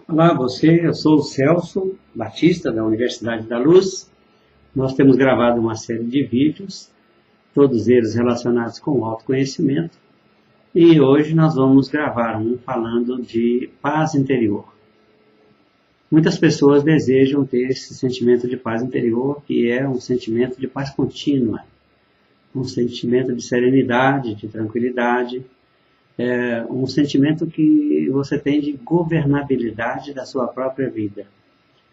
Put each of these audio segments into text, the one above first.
Olá, eu sou o Celso Batista, da Universidade da Luz. Nós temos gravado uma série de vídeos, todos eles relacionados com o autoconhecimento, e hoje nós vamos gravar um falando de paz interior. Muitas pessoas desejam ter esse sentimento de paz interior, que é um sentimento de paz contínua, um sentimento de serenidade, de tranquilidade, um sentimento que você tem de governabilidade da sua própria vida.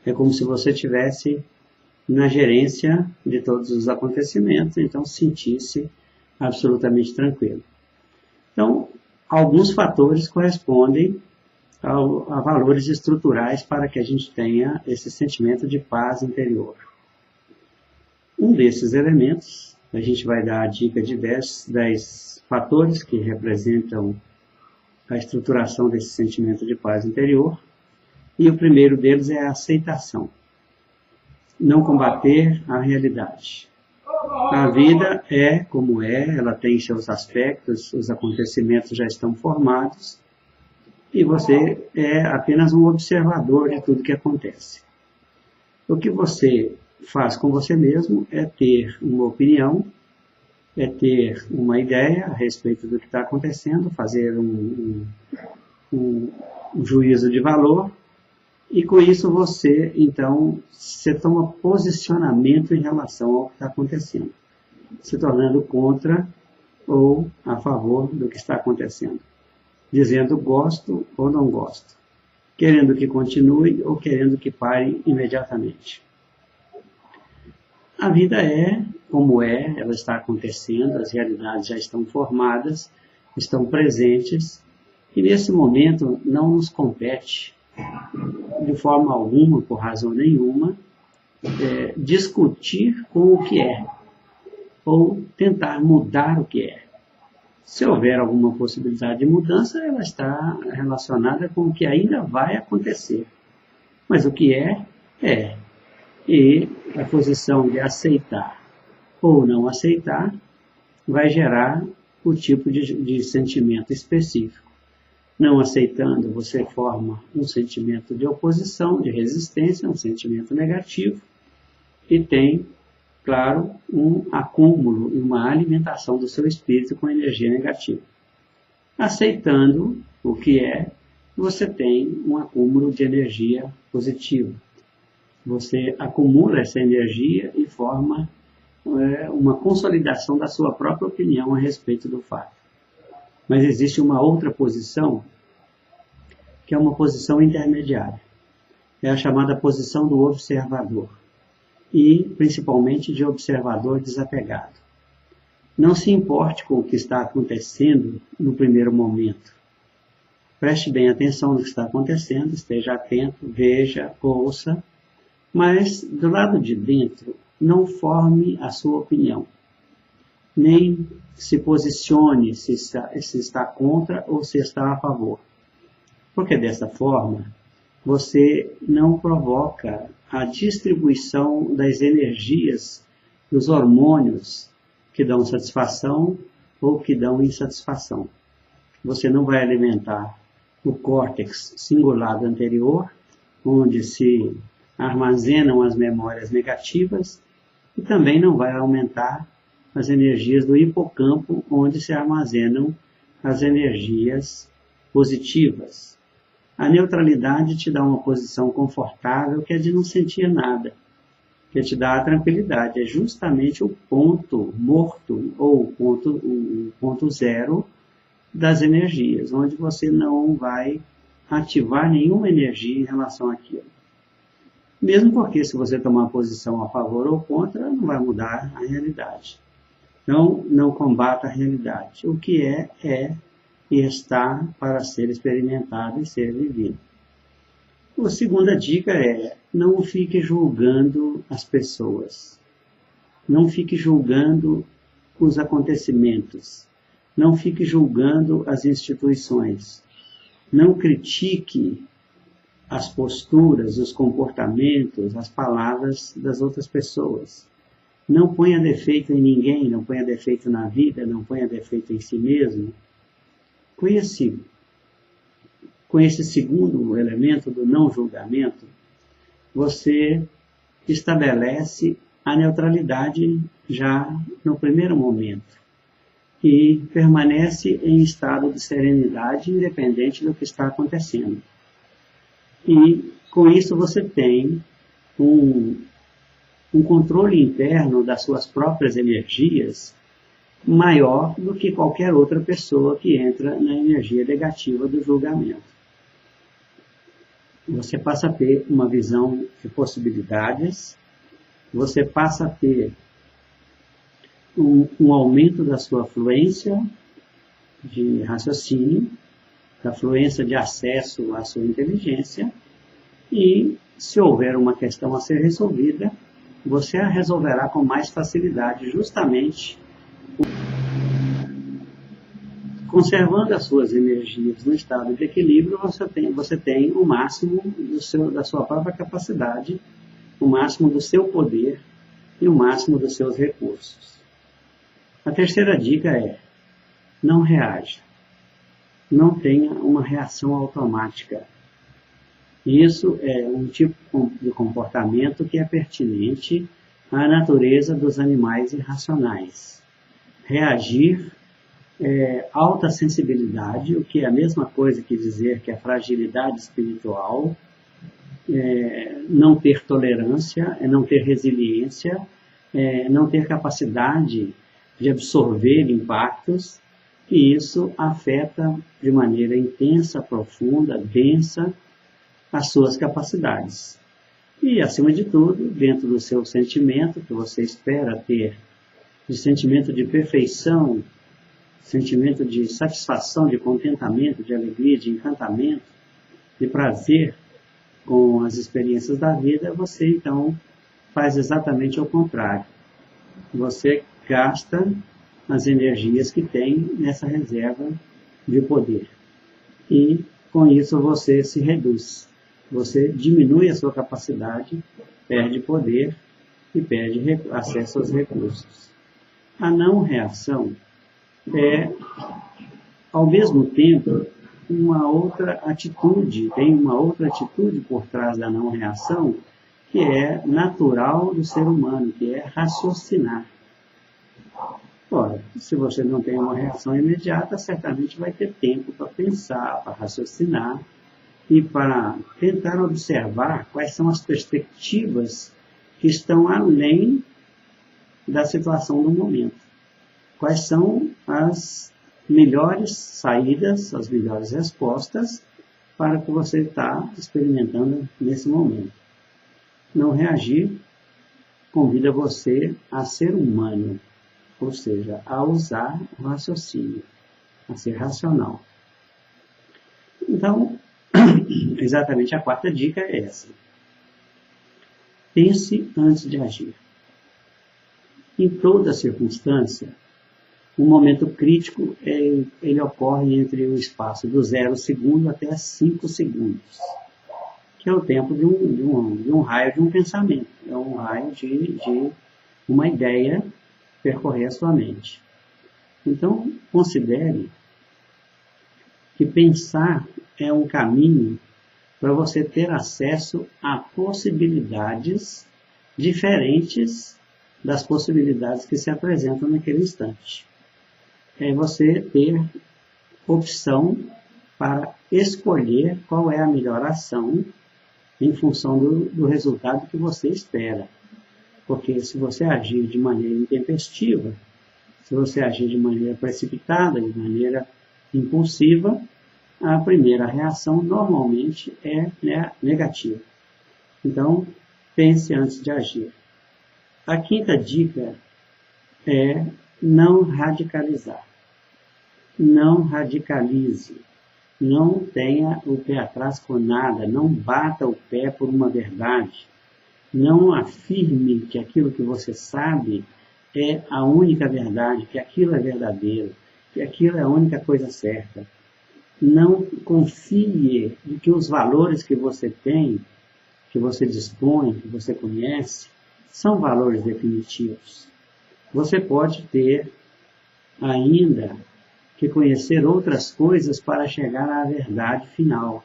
É como se você estivesse na gerência de todos os acontecimentos, então se sentisse absolutamente tranquilo. Então, alguns fatores correspondem a valores estruturais para que a gente tenha esse sentimento de paz interior. Um desses elementos, a gente vai dar a dica de 10 fatores que representam a estruturação desse sentimento de paz interior, e o primeiro deles é a aceitação. Não combater a realidade. A vida é como é, ela tem seus aspectos, os acontecimentos já estão formados, e você é apenas um observador de tudo que acontece. O que você faz com você mesmo é ter uma opinião, é ter uma ideia a respeito do que está acontecendo, fazer um juízo de valor, e com isso você toma posicionamento em relação ao que está acontecendo, se tornando contra ou a favor do que está acontecendo, dizendo gosto ou não gosto, querendo que continue ou querendo que pare imediatamente. A vida é como é, ela está acontecendo, as realidades já estão formadas, estão presentes, e nesse momento não nos compete, de forma alguma, por razão nenhuma, discutir com o que é, ou tentar mudar o que é. Se houver alguma possibilidade de mudança, ela está relacionada com o que ainda vai acontecer. Mas o que é, é. E a posição de aceitar ou não aceitar vai gerar o tipo de sentimento específico. Não aceitando, você forma um sentimento de oposição, de resistência, um sentimento negativo, e tem, claro, um acúmulo e uma alimentação do seu espírito com energia negativa. Aceitando o que é, você tem um acúmulo de energia positiva. Você acumula essa energia e forma uma consolidação da sua própria opinião a respeito do fato. Mas existe uma outra posição, que é uma posição intermediária. É a chamada posição do observador, e principalmente de observador desapegado. Não se importe com o que está acontecendo no primeiro momento. Preste bem atenção no que está acontecendo, esteja atento, veja, ouça, mas do lado de dentro, não forme a sua opinião. Nem se posicione se está contra ou se está a favor. Porque dessa forma, você não provoca a distribuição das energias, dos hormônios que dão satisfação ou que dão insatisfação. Você não vai alimentar o córtex cingulado anterior, onde se armazenam as memórias negativas, e também não vai aumentar as energias do hipocampo, onde se armazenam as energias positivas. A neutralidade te dá uma posição confortável, que é de não sentir nada, que te dá a tranquilidade. É justamente o ponto morto, ou o ponto zero das energias, onde você não vai ativar nenhuma energia em relação àquilo. Mesmo porque, se você tomar posição a favor ou contra, não vai mudar a realidade. Então, não combata a realidade. O que é e está para ser experimentado e ser vivido. A segunda dica é: não fique julgando as pessoas. Não fique julgando os acontecimentos. Não fique julgando as instituições. Não critique as posturas, os comportamentos, as palavras das outras pessoas. Não ponha defeito em ninguém, não ponha defeito na vida, não ponha defeito em si mesmo. com esse segundo elemento do não julgamento, você estabelece a neutralidade já no primeiro momento e permanece em estado de serenidade independente do que está acontecendo. E com isso você tem um controle interno das suas próprias energias maior do que qualquer outra pessoa que entra na energia negativa do julgamento. Você passa a ter uma visão de possibilidades, você passa a ter um aumento da sua fluência de raciocínio, da fluência de acesso à sua inteligência, e se houver uma questão a ser resolvida, você a resolverá com mais facilidade, justamente conservando as suas energias no estado de equilíbrio. Você tem o máximo da sua própria capacidade, o máximo do seu poder e o máximo dos seus recursos. A terceira dica é: não reaja. Não tenha uma reação automática. Isso é um tipo de comportamento que é pertinente à natureza dos animais irracionais. Reagir é alta sensibilidade, o que é a mesma coisa que dizer que é fragilidade espiritual, não ter tolerância, não ter resiliência, não ter capacidade de absorver impactos, e isso afeta de maneira intensa, profunda, densa, as suas capacidades. E, acima de tudo, dentro do seu sentimento, que você espera ter, de sentimento de perfeição, sentimento de satisfação, de contentamento, de alegria, de encantamento, de prazer com as experiências da vida, você, então, faz exatamente o contrário. Você gasta as energias que tem nessa reserva de poder. E, com isso, você se reduz. Você diminui a sua capacidade, perde poder e perde acesso aos recursos. A não reação é, ao mesmo tempo, uma outra atitude, tem uma outra atitude por trás da não reação, que é natural do ser humano, que é raciocinar. Ora, se você não tem uma reação imediata, certamente vai ter tempo para pensar, para raciocinar e para tentar observar quais são as perspectivas que estão além da situação do momento. Quais são as melhores saídas, as melhores respostas para o que você está experimentando nesse momento. Não reagir convida você a ser humano, ou seja, a usar o raciocínio, a ser racional. Então, exatamente a quarta dica é essa. Pense antes de agir. Em toda circunstância, um momento crítico ele ocorre entre o espaço do 0 segundo até 5 segundos, que é o tempo de um raio de um pensamento, é um raio de uma ideia percorrer a sua mente. Então, considere que pensar é um caminho para você ter acesso a possibilidades diferentes das possibilidades que se apresentam naquele instante. É você ter opção para escolher qual é a melhor ação em função do resultado que você espera. Porque se você agir de maneira intempestiva, se você agir de maneira precipitada, de maneira impulsiva, a primeira reação normalmente é negativa. Então, pense antes de agir. A quinta dica é não radicalizar. Não radicalize. Não tenha o pé atrás com nada. Não bata o pé por uma verdade. Não afirme que aquilo que você sabe é a única verdade, que aquilo é verdadeiro, que aquilo é a única coisa certa. Não confie em que os valores que você tem, que você dispõe, que você conhece, são valores definitivos. Você pode ter ainda que conhecer outras coisas para chegar à verdade final.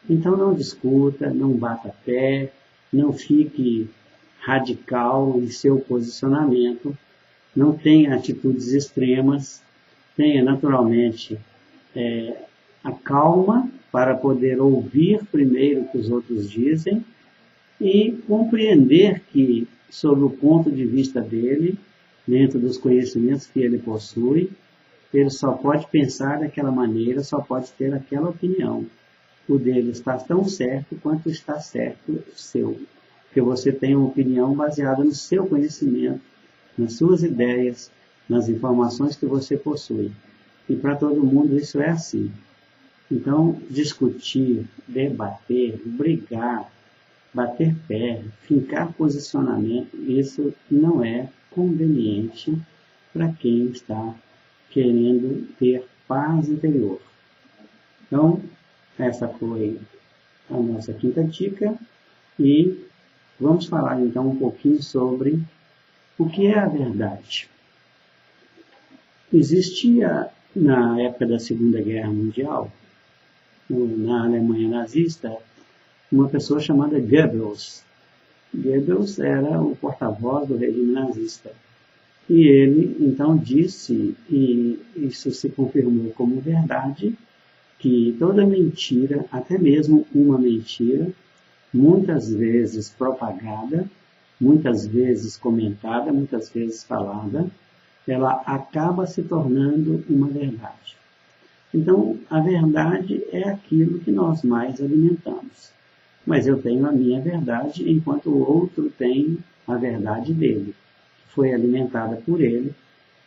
Então não discuta, não bata pé, não fique radical em seu posicionamento, não tenha atitudes extremas, tenha naturalmente a calma para poder ouvir primeiro o que os outros dizem e compreender que, sob o ponto de vista dele, dentro dos conhecimentos que ele possui, ele só pode pensar daquela maneira, só pode ter aquela opinião. O dele está tão certo quanto está certo o seu. Porque você tem uma opinião baseada no seu conhecimento, nas suas ideias, nas informações que você possui. E para todo mundo isso é assim. Então, discutir, debater, brigar, bater pé, fincar posicionamento, isso não é conveniente para quem está querendo ter paz interior. Então, essa foi a nossa quinta dica e vamos falar então um pouquinho sobre o que é a verdade. Existia na época da Segunda Guerra Mundial, na Alemanha nazista, uma pessoa chamada Goebbels. Goebbels era o porta-voz do regime nazista. E ele, então, disse, e isso se confirmou como verdade, que toda mentira, até mesmo uma mentira, muitas vezes propagada, muitas vezes comentada, muitas vezes falada, ela acaba se tornando uma verdade. Então, a verdade é aquilo que nós mais alimentamos. Mas eu tenho a minha verdade, enquanto o outro tem a verdade dele. Foi alimentada por ele,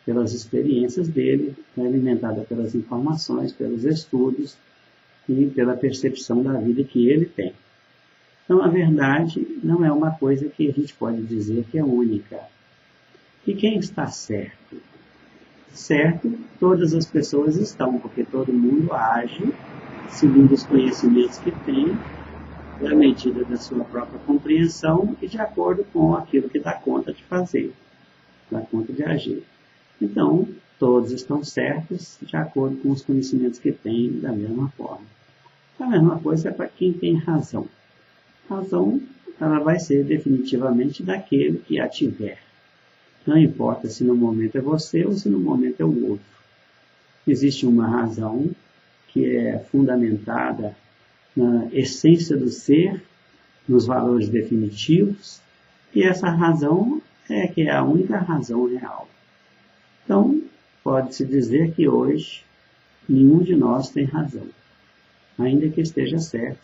pelas experiências dele, foi alimentada pelas informações, pelos estudos e pela percepção da vida que ele tem. Então, a verdade não é uma coisa que a gente pode dizer que é única. E quem está certo? Certo, todas as pessoas estão, porque todo mundo age segundo os conhecimentos que tem, na medida da sua própria compreensão e de acordo com aquilo que dá conta de fazer, dá conta de agir. Então, todos estão certos de acordo com os conhecimentos que têm da mesma forma. A mesma coisa é para quem tem razão. A razão, ela vai ser definitivamente daquele que a tiver. Não importa se no momento é você ou se no momento é o outro. Existe uma razão que é fundamentada na essência do ser, nos valores definitivos, e essa razão é que é a única razão real. Então, pode-se dizer que hoje nenhum de nós tem razão, ainda que esteja certo,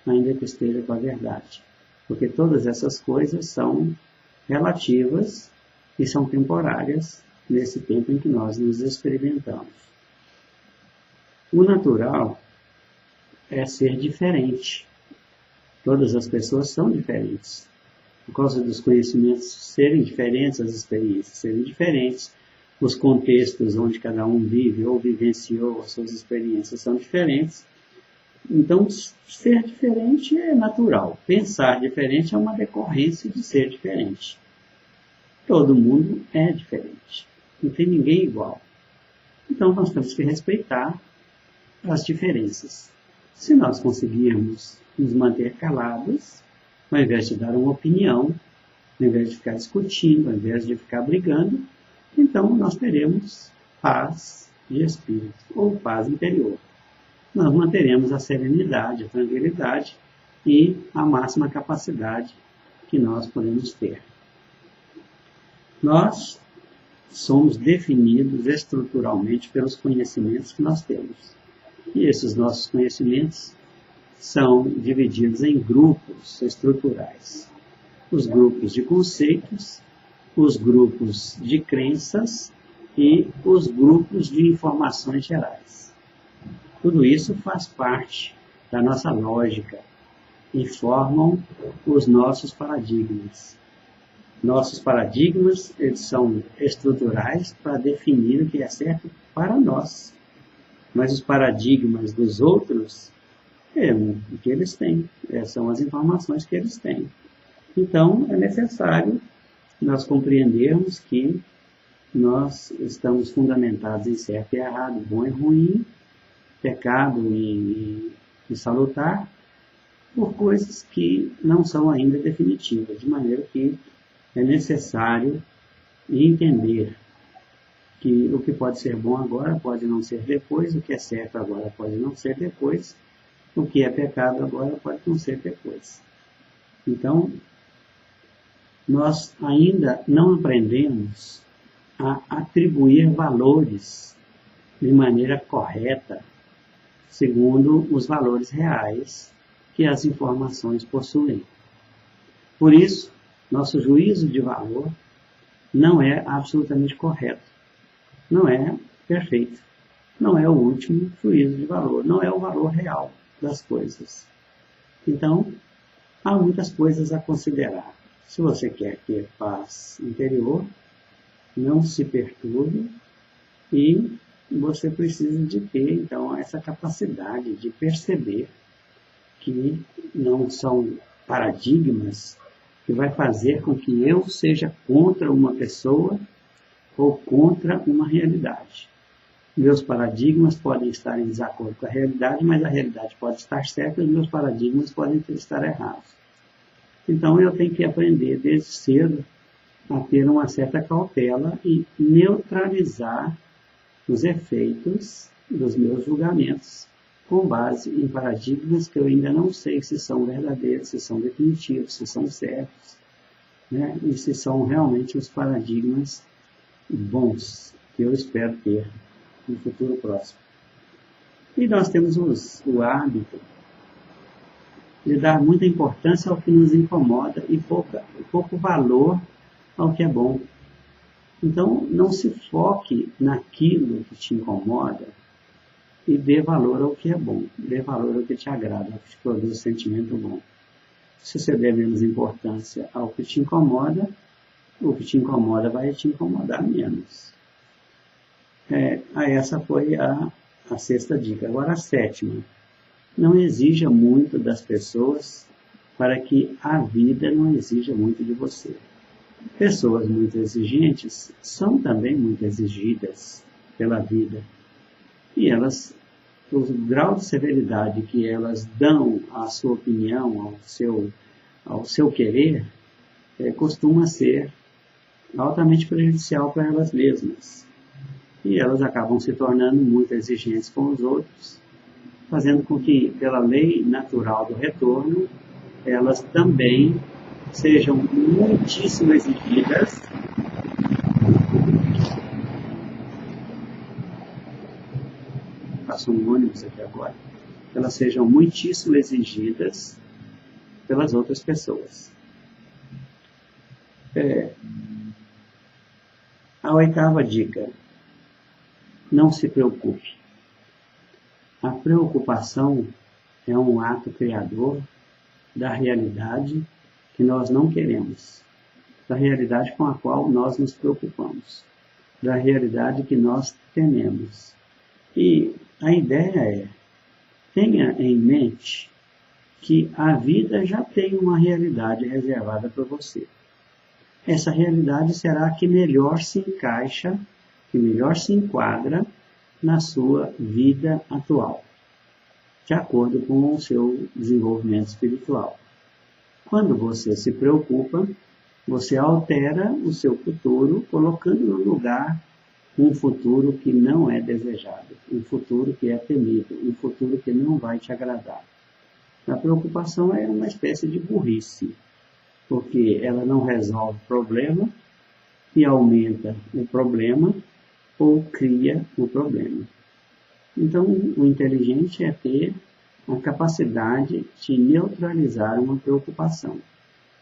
ainda que esteja com a verdade. Porque todas essas coisas são relativas e são temporárias nesse tempo em que nós nos experimentamos. O natural é ser diferente. Todas as pessoas são diferentes. Por causa dos conhecimentos serem diferentes, as experiências serem diferentes, os contextos onde cada um vive ou vivenciou as suas experiências são diferentes. Então, ser diferente é natural. Pensar diferente é uma decorrência de ser diferente. Todo mundo é diferente. Não tem ninguém igual. Então, nós temos que respeitar as diferenças. Se nós conseguirmos nos manter calados, ao invés de dar uma opinião, ao invés de ficar discutindo, ao invés de ficar brigando, então nós teremos paz de espírito, ou paz interior. Nós manteremos a serenidade, a tranquilidade e a máxima capacidade que nós podemos ter. Nós somos definidos estruturalmente pelos conhecimentos que nós temos. E esses nossos conhecimentos são divididos em grupos estruturais. Os grupos de conceitos, os grupos de crenças e os grupos de informações gerais. Tudo isso faz parte da nossa lógica e formam os nossos paradigmas. Nossos paradigmas, eles são estruturais para definir o que é certo para nós. Mas os paradigmas dos outros, o que eles têm, são as informações que eles têm. Então, é necessário nós compreendermos que nós estamos fundamentados em certo e errado, bom e ruim, pecado e salutar, por coisas que não são ainda definitivas, de maneira que é necessário entender que o que pode ser bom agora pode não ser depois, o que é certo agora pode não ser depois, o que é pecado agora pode não ser depois. Então, nós ainda não aprendemos a atribuir valores de maneira correta, segundo os valores reais que as informações possuem. Por isso, nosso juízo de valor não é absolutamente correto, não é perfeito, não é o último juízo de valor, não é o valor real das coisas. Então, há muitas coisas a considerar. Se você quer ter paz interior, não se perturbe e você precisa de ter, então, essa capacidade de perceber que não são paradigmas que vai fazer com que eu seja contra uma pessoa ou contra uma realidade. Meus paradigmas podem estar em desacordo com a realidade, mas a realidade pode estar certa e meus paradigmas podem estar errados. Então, eu tenho que aprender desde cedo a ter uma certa cautela e neutralizar os efeitos dos meus julgamentos com base em paradigmas que eu ainda não sei se são verdadeiros, se são definitivos, se são certos, né? E se são realmente os paradigmas bons que eu espero ter no futuro próximo. E nós temos o hábito de dar muita importância ao que nos incomoda e pouco valor ao que é bom. Então, não se foque naquilo que te incomoda e dê valor ao que é bom, dê valor ao que te agrada, ao que te produz sentimento bom. Se você der menos importância ao que te incomoda, o que te incomoda vai te incomodar menos. Essa foi a sexta dica. Agora a sétima. Não exija muito das pessoas para que a vida não exija muito de você. Pessoas muito exigentes são também muito exigidas pela vida. E o grau de severidade que elas dão à sua opinião, ao seu querer, costuma ser altamente prejudicial para elas mesmas. E elas acabam se tornando muito exigentes com os outros, fazendo com que, pela lei natural do retorno, elas também sejam muitíssimo exigidas passou um ônibus aqui agora, elas sejam muitíssimo exigidas pelas outras pessoas. A oitava dica, não se preocupe. A preocupação é um ato criador da realidade que nós não queremos, da realidade com a qual nós nos preocupamos, da realidade que nós tememos. E a ideia é, tenha em mente que a vida já tem uma realidade reservada para você. Essa realidade será a que melhor se encaixa, que melhor se enquadra na sua vida atual, de acordo com o seu desenvolvimento espiritual. Quando você se preocupa, você altera o seu futuro, colocando no lugar um futuro que não é desejado, um futuro que é temido, um futuro que não vai te agradar. A preocupação é uma espécie de burrice, porque ela não resolve o problema e aumenta o problema ou cria o problema. Então, o inteligente é ter a capacidade de neutralizar uma preocupação.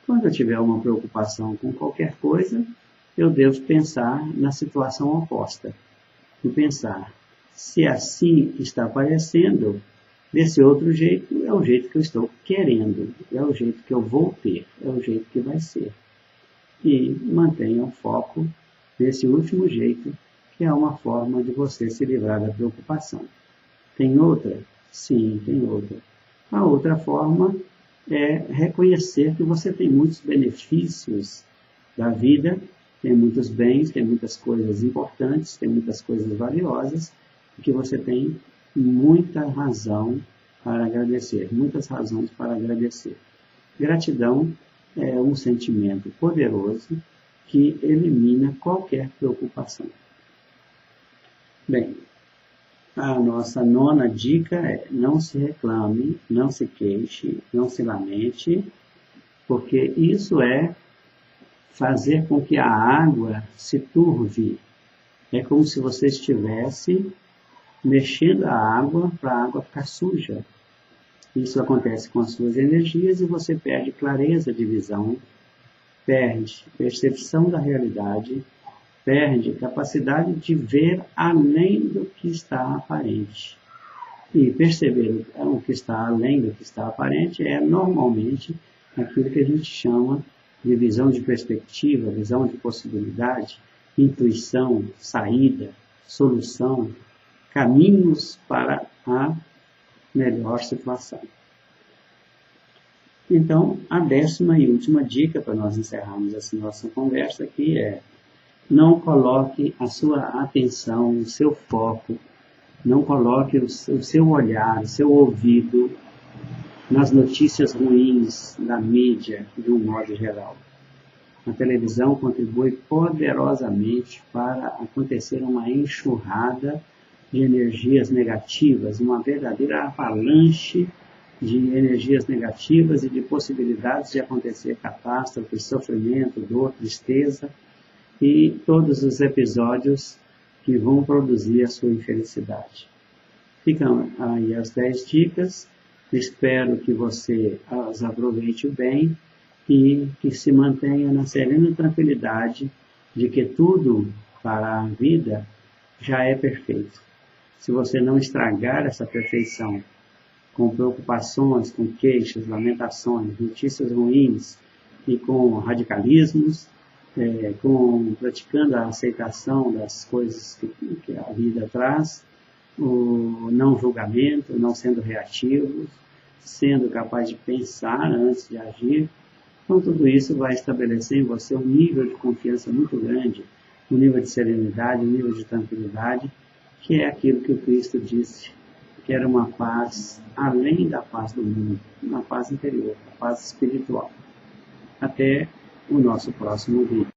Quando eu tiver uma preocupação com qualquer coisa, eu devo pensar na situação oposta. E pensar, se assim está aparecendo, desse outro jeito é o jeito que eu estou querendo, é o jeito que eu vou ter, é o jeito que vai ser. E mantenha o foco nesse último jeito, que é uma forma de você se livrar da preocupação. Tem outra? Sim, tem outra. A outra forma é reconhecer que você tem muitos benefícios da vida tem muitos bens, tem muitas coisas importantes, tem muitas coisas valiosas, e que você tem muita razão para agradecer, muitas razões para agradecer. Gratidão é um sentimento poderoso que elimina qualquer preocupação. Bem, a nossa nona dica é: não se reclame, não se queixe, não se lamente, porque isso é fazer com que a água se turve. É como se você estivesse mexendo a água para a água ficar suja. Isso acontece com as suas energias e você perde clareza de visão, perde percepção da realidade, perde capacidade de ver além do que está aparente. E perceber o que está além do que está aparente é normalmente aquilo que a gente chama de visão de perspectiva, visão de possibilidade, intuição, saída, solução, caminhos para a melhor situação. Então, a 10ª e última dica para nós encerrarmos essa nossa conversa aqui é: não coloque a sua atenção, o seu foco, não coloque o seu olhar, o seu ouvido nas notícias ruins da mídia, de um modo geral. A televisão contribui poderosamente para acontecer uma enxurrada de energias negativas, uma verdadeira avalanche de energias negativas e de possibilidades de acontecer catástrofes, sofrimento, dor, tristeza e todos os episódios que vão produzir a sua infelicidade. Ficam aí as 10 dicas, espero que você as aproveite bem e que se mantenha na serena tranquilidade de que tudo para a vida já é perfeito. Se você não estragar essa perfeição com preocupações, com queixas, lamentações, notícias ruins e com radicalismos, praticando a aceitação das coisas que a vida traz, o não julgamento, não sendo reativo, sendo capaz de pensar antes de agir, então tudo isso vai estabelecer em você um nível de confiança muito grande, um nível de serenidade, um nível de tranquilidade, que é aquilo que o Cristo disse, que era uma paz além da paz do mundo, uma paz interior, uma paz espiritual. Até o nosso próximo vídeo.